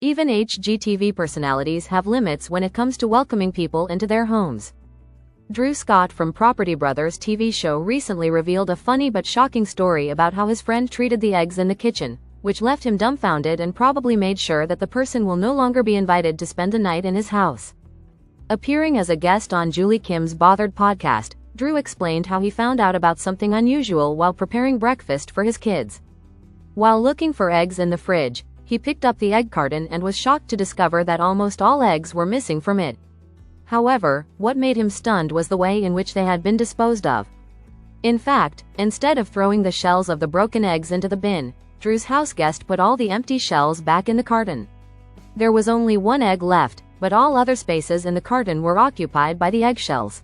Even HGTV personalities have limits when it comes to welcoming people into their homes. Drew Scott from Property Brothers TV show recently revealed a funny but shocking story about how his friend treated the eggs in the kitchen, which left him dumbfounded and probably made sure that the person will no longer be invited to spend the night in his house. Appearing as a guest on Julie Kim's Bothered podcast, Drew explained how he found out about something unusual while preparing breakfast for his kids. While looking for eggs in the fridge, he picked up the egg carton and was shocked to discover that almost all eggs were missing from it. However, what made him stunned was the way in which they had been disposed of. In fact, instead of throwing the shells of the broken eggs into the bin, Drew's houseguest put all the empty shells back in the carton. There was only one egg left, but all other spaces in the carton were occupied by the eggshells.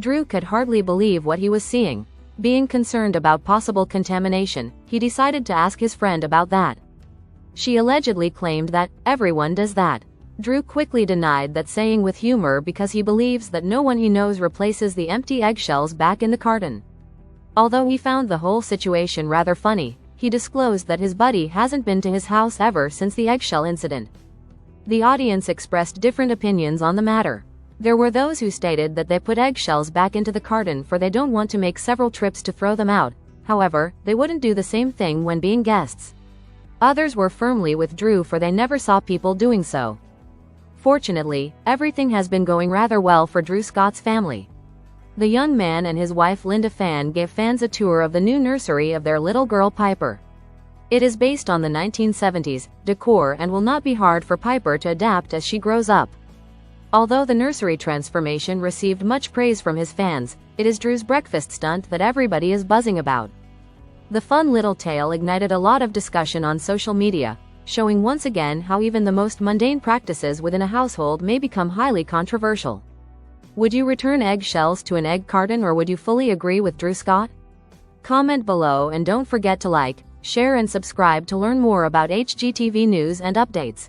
Drew could hardly believe what he was seeing. Being concerned about possible contamination, he decided to ask his friend about that. She allegedly claimed that everyone does that. Drew quickly denied that, saying with humor because he believes that no one he knows replaces the empty eggshells back in the carton. Although he found the whole situation rather funny, he disclosed that his buddy hasn't been to his house ever since the eggshell incident. The audience expressed different opinions on the matter. There were those who stated that they put eggshells back into the carton for they don't want to make several trips to throw them out. However, they wouldn't do the same thing when being guests. Others were firmly with Drew, for they never saw people doing so. Fortunately, everything has been going rather well for Drew Scott's family. The young man and his wife Linda Fan gave fans a tour of the new nursery of their little girl Piper. It is based on the 1970s decor and will not be hard for Piper to adapt as she grows up. Although the nursery transformation received much praise from his fans, it is Drew's breakfast stunt that everybody is buzzing about. The fun little tale ignited a lot of discussion on social media, showing once again how even the most mundane practices within a household may become highly controversial. Would you return eggshells to an egg carton, or would you fully agree with Drew Scott? Comment below and don't forget to like, share and subscribe to learn more about HGTV news and updates.